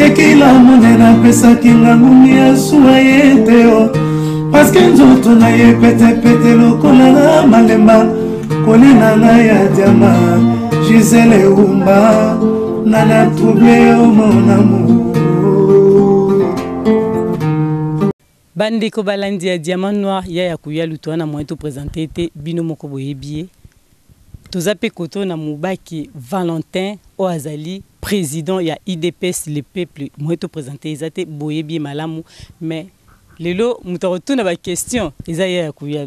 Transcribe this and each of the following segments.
ekila monena pesa kinga ngumi asuwa yeteo paske nzoto na ye pete pete lokola na malemba kolina na ya diama Gisele Umba nana trouble au mon amour. Bandeko balandi ya Diamant Noir ya kuya lutoana moito présenter te bino moko boyebie. Tozape koto na mubaki Valentin Oazali président ya IDPS le peuple moito présenter ezate boyebie malamu mais lelo mutarotuna ba question ezaya kuya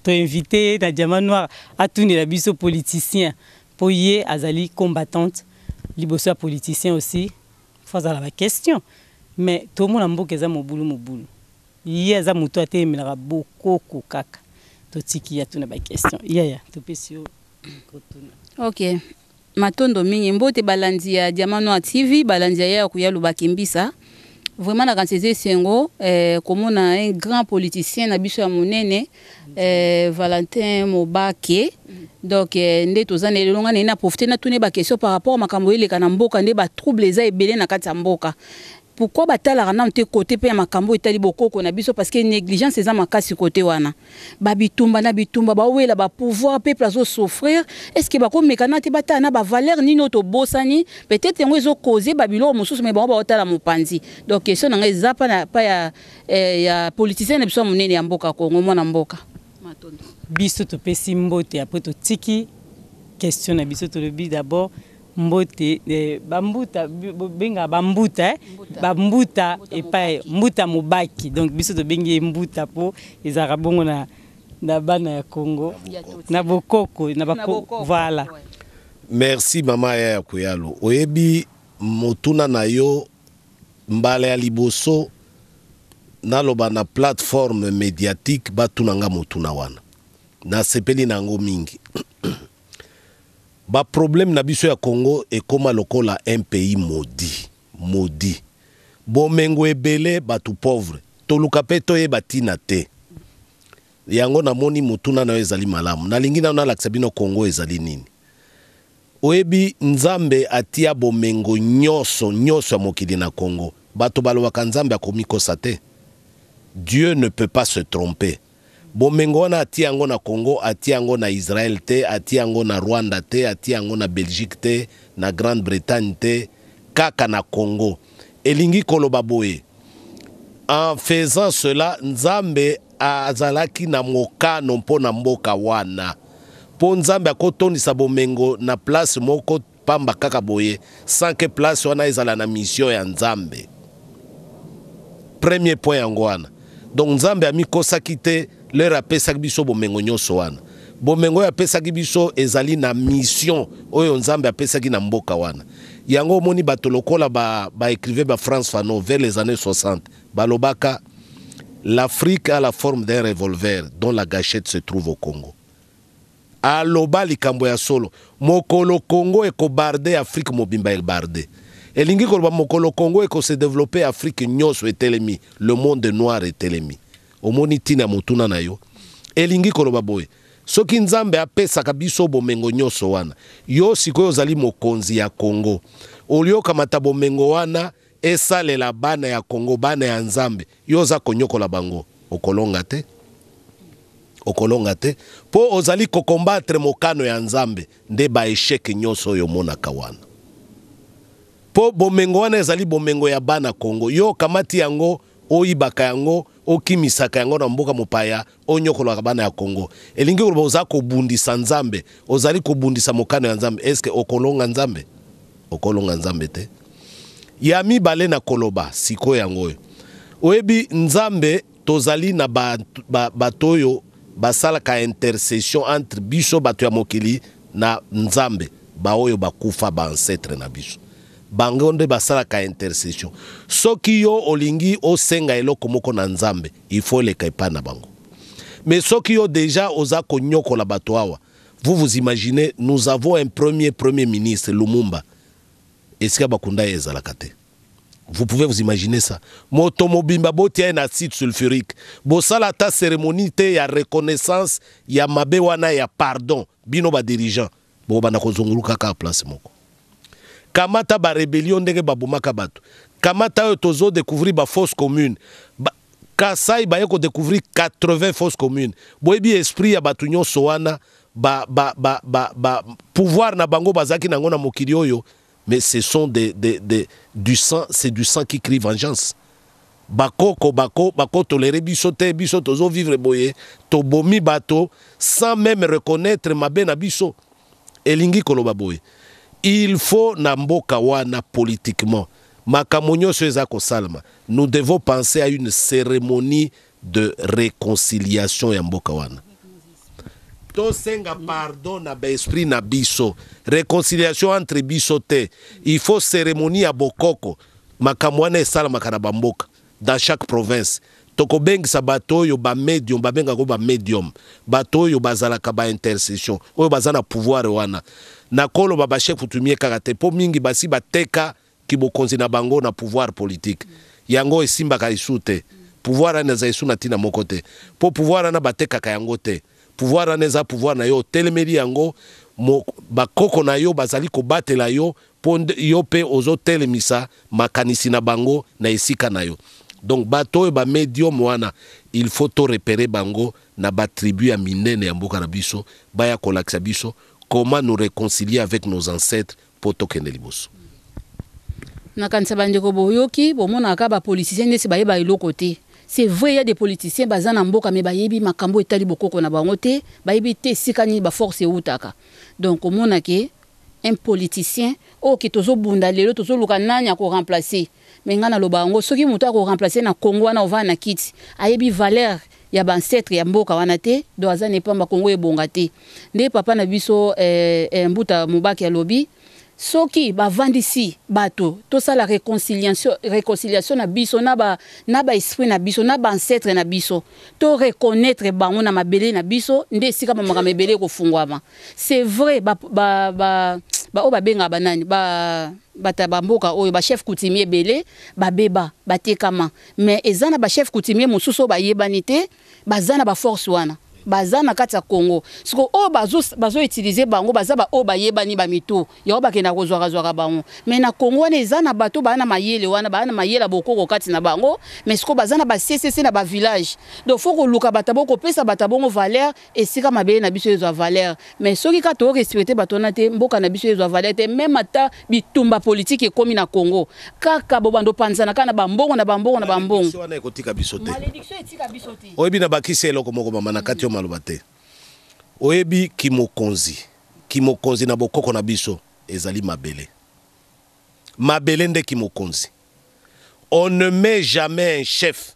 to invité na Diamant Noir à tourner la biso politicien pour y azali combattante liboso politicien aussi faza la question mais tout le monde mboka za mobulu Yé za muto ate milaka bokoko kaka. Totiki ya tuna ba question. Ya topesio kotuna. OK. Matondo mingi mbote balandi ya Diamant Noir TV, balandi ya kuya lubakimbisa. Vraiment na kanseze sengo komona un grand politicien na biso ya monene Valentin Mobake. Donc nde tozane longa na profiter na tune ba question par rapport makambo ile kana mboka nde ba trouble za ebele na kati ya mboka. Pourquoi batala rana mte côté pe makambo etali bokoko na biso parce que négligence eza makasi côté wana babitumba na bitumba ba wela ba pouvoir peuple azo souffrir est-ce que ba ko mekana te batana na ba valeur nino to bosani peut-être ngo ezo causer babilo mosusu mais ba otala mopanzi donc question nga eza pa ya politicien na biso monene ya mboka Kongo mona mboka matondo biso to pesi mbote après to tiki question na biso to le bi d'abord mbote bambuta benga bambuta bambuta epai mbuta mobaki donc biso to bengi mbuta po ezara bongo na bana ya Congo na bokoko na bako voilà. Merci mama ya Kuyalo oyebi motuna na yo mbale ya liboso naloba na plateforme médiatique batunanga motuna wana na sepeli nango mingi. Ba problème na biso ya Congo ekoma lokola un pays maudit. Bomengo ebele batu pauvre. Toluka pe toye batina te. Yango na moni mutuna na ezali malamu. Na lingina na laksa bino Congo ezali nini. Oebi nzambe atia bomengo nyoso ya mokili na Congo. Bato balobaka nzambe akomikosa te. Dieu ne peut pas se tromper. Bomengo wana atia yango na Congo, atia yango na Israël te, atia yango na Rwanda te, atia yango na Belgique te, na Grande-Bretagne te, kaka na Congo. Elingi koloba boye. En faisant cela, nzambe azalaki na mokano mpo na mboka wana. Po nzambe akotondisa bomengo na place moko pamba kaka boye, sans que place wana ezala na mission ya nzambe. Premier point yango wana. Donc nzambe amikosaki te leur apesaki biso bomengo nyonso wana. Bomengo apesaki biso ezali na mission oyo nzambe apesaki na mboka wana. Yango moni bato lokola ba écrivain ba France Fanon vers les années 60. Balobaka l'Afrique a la forme d'un revolver dont la gâchette se trouve au Congo. Aloba likambo ya solo. Mokolo Congo eko barde Afrique mobimba el barde. Elingi koloba mokolo Congo eko se développer Afrique nyonso etelemi. Le monde noir etelemi. Omoni tina motuna na yo. Elingi koloba boye. Soki nzambe apesaka biso bomengo nyonso wana. Yo sikoyo ozali mokonzi ya Congo. Olio kamata bomengo wana esalela bana ya Congo, bana ya nzambe. Yo za konyokola bango. Okolonga te. Okolonga te. Po ozali kokombatre mokano ya nzambe. Nde ba échec nyonso yo monaka wana. Po bomengo wana ezali bomengo ya bana Congo. Yo kamati yango oyibaka yango okimisaka yango na mboka mopaya onyokola bana ya Congo. Elingi koloba oza kobundisa nzambe, ozali kobundisa mokano ya nzambe. Eske okolonga nzambe? Okolonga nzambe te. Ya mibale na koloba siko yango. Oyebi nzambe tozali na batoyo basalaka intercession entre biso bato ya mokili na nzambe baoyo bakufa ba ancêtre na biso. Bangonde basalaka intercession. Soki yo olingi osenga eloko moko na nzambe, il faut le kaipa na bango. Mais soki yo déjà oza konyoko la bato awa. Vous imaginez, nous avons un premier ministre Lumumba. Est-ce que bakunda ezalaka te? Vous pouvez vous imaginer ça. Moto mobimba botia na acide sulfurique. Bosala ta cérémonie te ya reconnaissance ya mabe wana ya pardon bino ba dirigeant. Bo bana kozonguluka ka place moko. Kamata ba rébellion ndenge babumaka bato. kamata oyo tozo découvrir ba fausse commune Kasai ba yeko découvrir 80 fausses communes boyebi esprit ya batu nyonso wana pouvoir na bango bazaki nango na mokili oyo, mais ce sont du sang, c'est du sang qui crie vengeance. Bako tolere biso te, biso tozo vivre boye, to bomi bato sans même reconnaître mabe na biso. Elingi koloba boye. Il faut na mboka wana politiquement. Makamonyo soeza ko salma. Nous devons penser à une cérémonie de réconciliation ya mboka wana. To senga pardon na esprit na biso. Réconciliation entre biso te. Il faut cérémonie à bokoko. Makamwana esalama kana bamboka. Dans chaque province. Toko bengisa bato yo ba medium, ba benga ko ba medium. Bato yo bazalaka ba intercession. Oyo bazana pouvoir wana. Na kolo ba chef coutumier karate po mingi basi bateka ki bokonzi na bango na pouvoir politique. Yango esimba ka isute. Pouvoir ana za isu na tina mokote. Po pouvoir ana bateka ka yango te. Pouvoir ana za pouvoir na yo telemeli yango bakoko na yo bazali ko batela yo po yo pe ozo telemisa makanisi na bango na esika na yo. Donc bato ba medium wana il faut to repérer bango na ba tribu ya minene ya mboka na biso baya kolakisa biso comment nous réconcilier avec nos ancêtres pour tokende liboso. Na kanisa bandeko boyoki bomona ka ba politiciens ndesi baye ba eloko te. C'est vrai, il y a des politiciens bazana mboka me bayebi makambo etali bokoko na bango te, bayebi te sikani ba force utaka. Donc omona ke un politicien o ki tozo bunda lelo tozo luka nanya ko remplacer. Mais ngana loba ngo soki mutu ko remplacer na Congo wana ova na kiti. Ayebi valeur ya ba ancêtre ya mboka wana te, do azana pamba Congo ebonga te. Nde papa na biso mbuta mubaki ya lobi soki ba vandisi bato to ça la réconciliation na biso na ba esprit na biso na ba ancêtre na biso to reconnaître bango na mabele na biso nde sika ba mabele ko fungwama. C'est vrai o ba benga banani bata bamboka oyo ba chef coutumier belé ba beba batekama, mais ezana ba chef coutumier mosusu ba yebanité bazana ba force wana bazana kati ya Congo siko o bazo utiliser bango bazaba o bayebani ba mito ya ba kena kozwaka bango, mais na Congo wana ezana bato bana mayele wana bana mayela bokoko kati na bango, mais siko bazana ba CCC na ba village donc faut ko luka batabo ko pesa batabongo valeur et sika mabele na biso ezo valeur, mais soki ka to respecter bato na te mboka na biso ezo valeur te, même ata bitumba politique ekomi na Congo kaka bobando panzana kana bambongo na bambongo na bambongo wana ekotika biso te. Malédiction etika biso te. Oyebi na bakisi eloko moko mama na kati malobate. Oyebi kimokonzi na bokoko na biso ezali mabele. Mabele nde kimokonzi. On ne met jamais un chef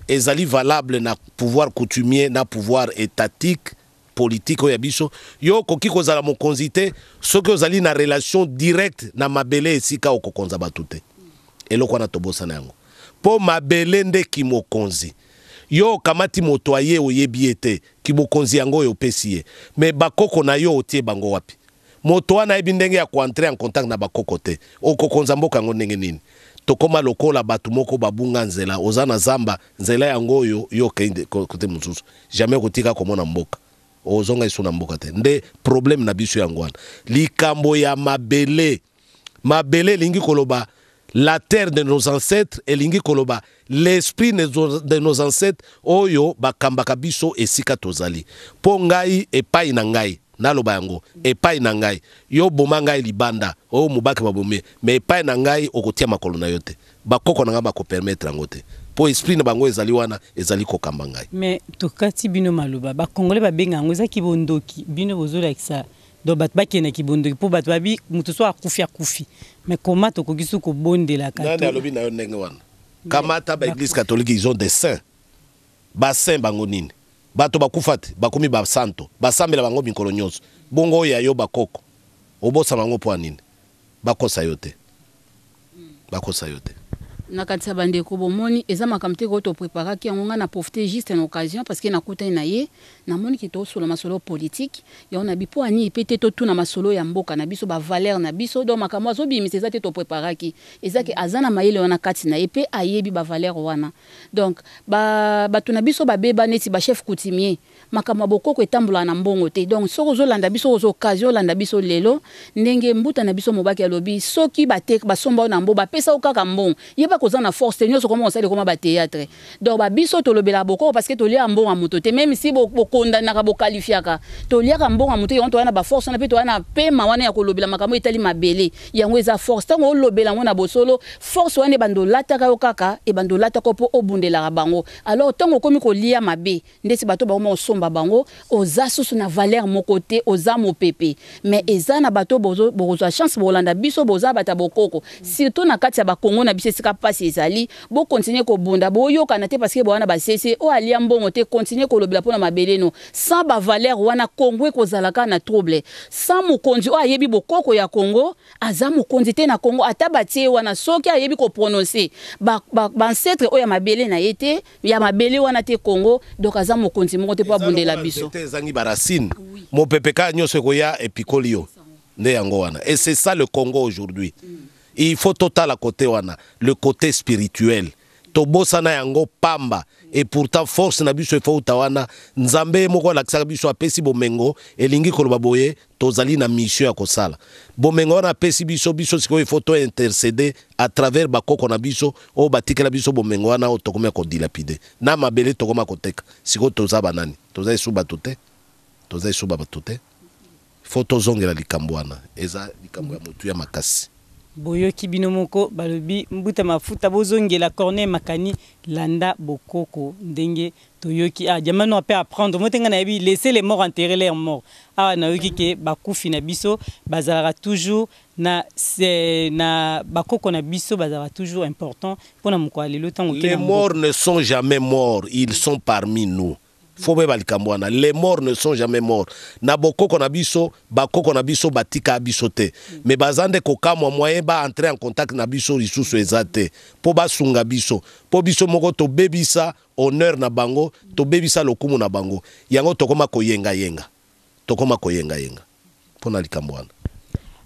ezali valable na pouvoir coutumier na pouvoir étatique politique oya biso. Yo koki kozala mokonzi te soki ozali na relation directe na mabele esika okokonza batu te. Eloko na tobosa na yango. Po mabele nde kimokonzi. Yo kamati motoye oyebi ete kibokonzi yango yo pesiye, mais bakoko na yo otie bango wapi? Moto na ebi ndenge ya entrer en contact na bakoko te. Okokonza mboka ngo ndenge nini? Tokoma lokola batu moko babunga nzela ozana zamba nzela yango yo kende kote mususu. Jamais kotika komona mboka. Ozonga isu na mboka te. Nde problème na biso yango wana. Likambo ya mabele. Mabele lingi koloba la terre de nos ancêtres elingi koloba l'esprit de nos ancêtres oyo bakambaka biso esika tozali po ngai epai na ngai naloba yango epai na ngai yo boma ngai libanda o mubaki babome mais epai na ngai okotia makolo na yo te bakoko na nga bako permettre yango te po esprit na bango ezali wana ezali kokamba ngai. Mais tokati bino maloba ba congolais ba benga ngo ezaki bondoki bino bozola kisa do bat bakene ki bondoki po bat babi mutu so akufi mais comment tokokisu ko bondela ka nani alobi na yo ndenge wana kamata ba église catholique ils ont des saints ba saint bango nini bato bakufati bakomi ba santo basambela bango mikolo nyonso bongo ya yo bakoko obosa bango po nini bakosa yo te nakatisa bandeko bomoni eza makamte ko to préparer ki on a profiter juste une occasion parce que nakuta na ye na moni ki to solo masolo politique ya on a bipo ani pété to na masolo ya mboka na biso ba valeur na biso do makamwa zo bi miseza te to préparer ki eza ki azana mayele wana kati na epé ayebi ba valeur wana donc ba tuna biso ba beba neti ba chef coutumier makamwa bokoko etambola na mbongo te donc soko zo landa biso zo occasion landa biso lelo ndenge mbuta na biso mobaki ya lobi soki batek basomba na mbo ba pesa okaka mbongo yeba koza na force tenyo so comment ça le comment ba théâtre donc ba biso to lobela bokoko parce que to lia mbongo moto te même si bokonda na bo qualifiaka to lia ka mbongo moto yon to wana ba force na pe to wana pema wana ya ko lobela makambo etali mabele yango eza force tango lobela ngona bosolo force wana bando lata ka okaka e bando lata ko po obundela bango alors tango komi ko lia mabe ndesi bato ba mo bango oza susu na valeur mon côté oza mo pepe mais eza na bato bozo chance bolanda biso boza bata bokoko surtout na kati ya ba Congo na biso sika passe ezali bo continuer ko bunda bo yoka na te parce que bo wana ba cc o alia mbongo te continuer ko lobela pona mabele no sans ba valeur wana Congo ko zalaka na trouble sans mokonzi o ayebi bokoko ya Congo aza mokonzi te na Congo atabatie wana soki ayebi ko prononcer ba ancêtre o ya mabele na yete ya mabele wana te Congo donc aza mokonzi moko te po de la biso. Mon pepeka nyose koya epikolio. Et c'est ça le Congo aujourd'hui. Il faut total à côté wana, le côté spirituel. Tobosana yango pamba et pourtant force na biso faut tawana nzambe moko la kisa biso apesi bomengo elingi koloba boye tozali na mission ya kosala. Bomengo na pesi biso siko il faut to intercéder à travers bakoko na biso o batikela biso bomengo na o tokoma ko dilapider. Na mabele tokoma ko teka. Siko toza banani. Toza isuba tote. Toza isuba tote. Faut tozongela likambo wana. Eza likambo ya mutu ya makasi. Boyoki binomoko balobi mbuta mafuta bozongela cornet makani landa bokoko ndenge toyoki jamano ape apprendre motenga na yebi laisser les morts enterrer leurs morts na yoki ke bakufi na biso bazala toujours na bakoko na biso bazala toujours important pona moko alelo tango les morts ne sont jamais morts, ils sont parmi nous. Les morts ne sont jamais morts. Na bokoko na biso, bakoko na biso batika abisote. Mais bazande koka moyen ba entrer en contact na biso lisusu ezate. Po basunga biso. Po biso moko to bebisa honneur na bango, to bebisa lokumu na bango. Yango tokoma koyenga yenga. Tokoma koyenga yenga. Pona likambwana.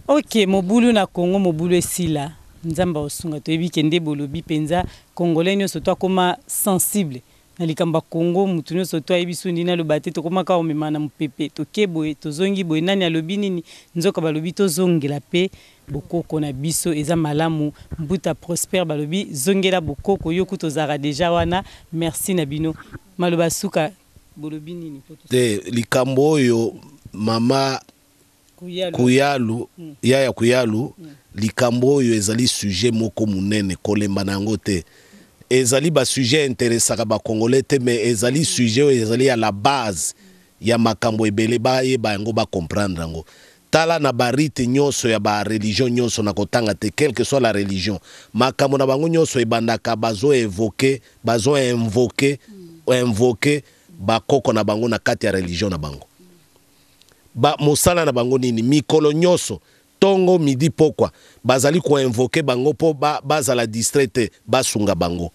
OK, mobulu na Congo mobulu esila. Nzamba osunga to ebi kende bolobi penza congolais nyo soto koma sensible. Na likamba Congo mutunyo soto ayibisu ndina lobate to komaka omemana mupepe to keboe to zongi boye nani alobi nini nzoka balobi to zongela pe bokoko na biso eza malamu mbuta prosper balobi zongela bokoko yoku to zara deja wana merci na bino maloba suka bolobi nini de likambo yo mama kuyalu yaya kuyalu likambo yo ezali sujet moko munene kolemba nango te ezali ba sujet intéressant ba congolais te mais ezali sujet ezali à la base ya makambo ebele ba yeba yango ba comprendre yango tala na barite nyonso ya ba religion nyonso na kotanga te quelle que soit la religion makambo na bango nyonso ebandaka bazo invoquer ba koko na bango na kati ya religion na bango ba mosala na bango nini mikolo nyonso tongo midi pokwa bazali ko invoquer bango po bazala distraite basunga bango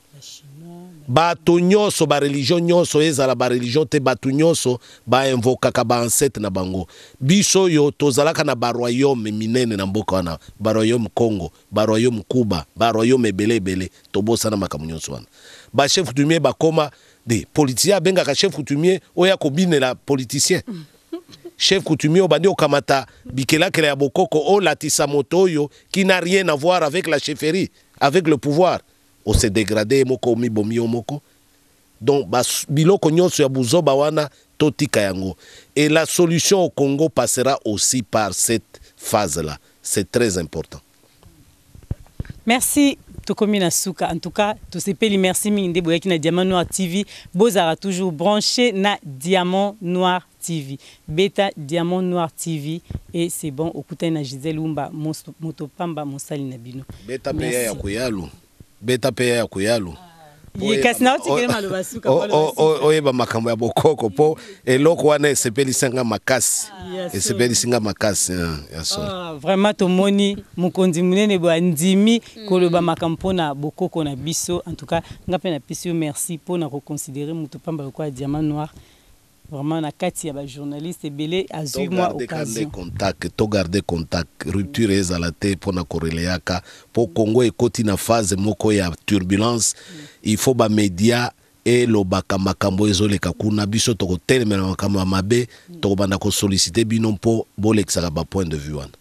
bato nyonso ba religion nyonso ezala ba religion te bato nyonso ba invoka ka ba ancêtre na bango biso yo tozalaka na ba royaume minene na mboka wana ba royaume Congo ba royaume Cuba ba royaume ebele tobosa na makambo nyonso wana ba chef coutumier ba koma de politicien benga ka chef coutumier oya ko binela politicien chef coutumier obandi okamata bikela kele ya bokoko o latisa moto yo qui n'a rien à voir avec la chefferie avec le pouvoir o se dégrader moko mi bomi moko donc biloko nyonso ya buzoba wana totika yango et la solution au Congo passera aussi par cette phase là c'est très important. Merci Tokomina Souka. En tout cas, tous ces pays, merci Minde Boyaki na Diamant Noir TV. Bozara toujours branché na Diamant Noir TV. Beta Diamant Noir TV. Et c'est bon, okuta na Gisèle Umba, Motopamba, Monsali Nabino. Beta Peya ya Kuyalu. Beta Peya ya Kuyalu. oyeba makambo ya bokoko po eloko wana esepelisinga makasi esepelisinga makasi ya so vraiment tomoni mokonzi munene bo andimi koloba makambo na bokoko na biso en tout cas ngape na pisi merci pour na reconsidérer mutu pamba lokwa Diamant Noir. Vraiment, na kati ya ba journaliste belé azui moi occasion. To garder contact, rupture ezalate pour na koreleaka pour Congo ekoti na phase moko ya turbulence, il faut ba média et lobaka makambo ezoleka kuna biso to kotelemela makambo mabe to banda ko solliciter bino po bolexaka ba point de vue wana.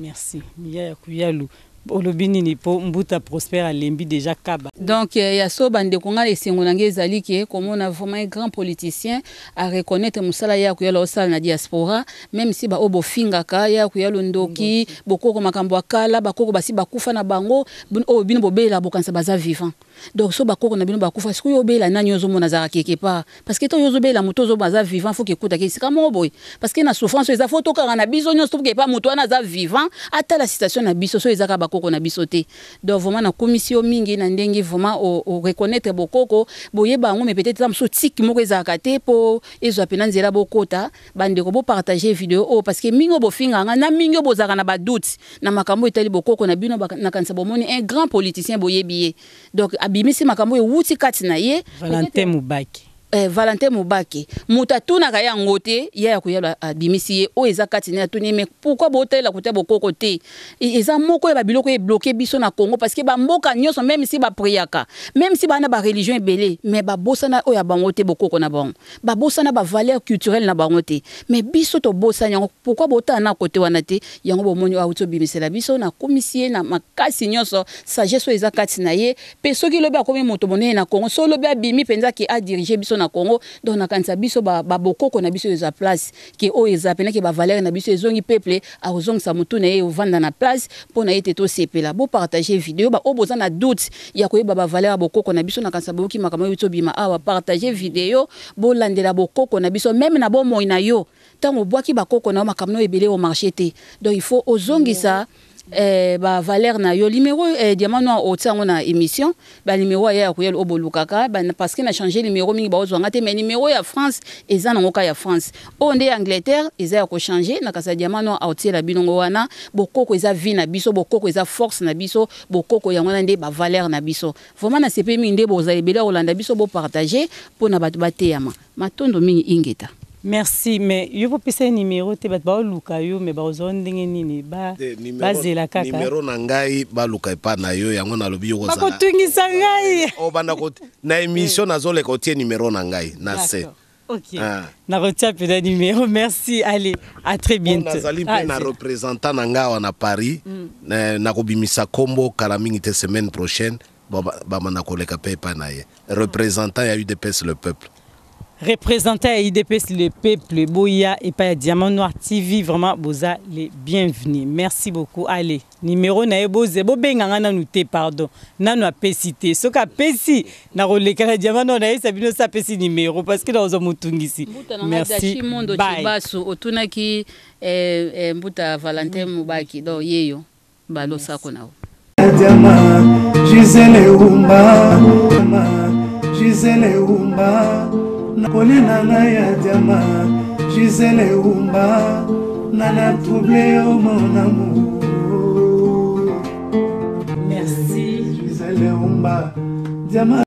Merci. Ya kuyalu. Olobini ni po mbuta prospère lembi déjà kaba. Donc ya so bande konga les singolangé ezali ke comme on a vraiment un grand politicien à reconnaître musala ya kuyala osala na diaspora même si ba obo finga ka ya kuyalo ndoki bokoko makambo akala bakoko basi bakufa na bango o bino bobela bokansa baza vivant. Donc so bakoko na bino bakufa siku yo bela nani yozo mona zaka quelque part parce que to yozo bela moto zo baza vivant faut que kuta ke sika mo boy parce que na souffrance eza faut to ka na biso nyo stop ke pas moto na za vivant ata la situation na biso so ezaka bakoko na biso te. Donc vraiment na commission mingi na ndenge vraiment o reconnaître bokoko boyeba ngo mais peut-être ça mso tik moko ezaka te po ezo apena nzela bokota bande ko bo partager vidéo parce que mingo bo finga na mingo bozaka na ba doute na makambo etali bokoko na bino na kanisa bomoni un grand politicien boyebiye. Donc abimisi makambo wuti kati na ye Valentin Mubaki. Valentin Mubaki mutatuna kaya ngote ya kuyala abimisi ye o eza kati na tuni mais pourquoi botela kuta bokoko te eza moko ya biloko e bloquer biso na Congo parce que ba mboka nyoso même si ba priaka même si ba na ba religion belé mais ba bosana o ya bangote bokoko na bango ba bosana ba valeur culturelle na bangote mais biso to bosana pourquoi bota na côté wana te yango bomoni auto bimisela biso na komisie na makasi nyoso sagesse eza kati na ye pe soki lobi akomi moto monene na Congo so lobi abimi penza ki a diriger biso na Congo donc na kanisa biso ba bokoko na biso eza place ke o eza pena ke ba valeur na biso ezongi peuple a ozong sa mutu na ye ovanda na place pour na ete to sepela bo partager vidéo ba oboza na doute ya ko ba valeur bokoko na biso na kanisa boki makambo yoto bima awa partager vidéo bo landela bokoko na biso même na bo moyi na yo tango boaki bakoko na makambo ebele au marché te donc il faut ozongi ça ba valeur na yo numéro Diamant Noir otango na émission ba numéro ya ko yelo obolukaka parce que na changer numéro mingi ba ozwanga te mais numéro ya France eza na ngoka ya France onde Angleterre eza ya ko changer na kasa Diamant Noir autiela binongo wana bokoko eza vie na biso bokoko eza force na biso bokoko yango na nde ba valeur na biso vraiment na CP mingi nde boza ebele olanda biso bo partager pour na batu bateyama matondo mingi ingeta. Merci, mais yo peux passer numéro te bat ba luka yo mais ba ozon ndenge nini ba bazela kaka numéro na ngai ba luka pa na yo yango na lobi yo ko sala ba ko tungisa ngai o banda ko na émission na zole ko tie numéro na ngai na se OK na retia pe da numéro merci allez à très bientôt nazali na représentant na nga na Paris na ko bimisa kombo kala mingi te semaine prochaine ba mana ko leka pe pa na ye représentant ya UDPS le peuple. Représentant à IDPS le peuple, Boya et pas Diamant Noir TV, vraiment, boza les bienvenus. Merci beaucoup. Allez, numéro na eboze, bobenganga na nous pardon. Na nous apesité. Ce qu'a pesi, na roleka Diamant Noir na sabino sa pesi numéro parce que dans mutungisi. Merci. Bye. Otuna ki mbuta Valentin Mubaki do yeyo. Balo sako nao. Diamant, Gisele Umba, Gisele Umba. Kolina na ya Diamant, Gisele Umba, nana troublé au mon amour. Merci. Gisele Umba, Diamant.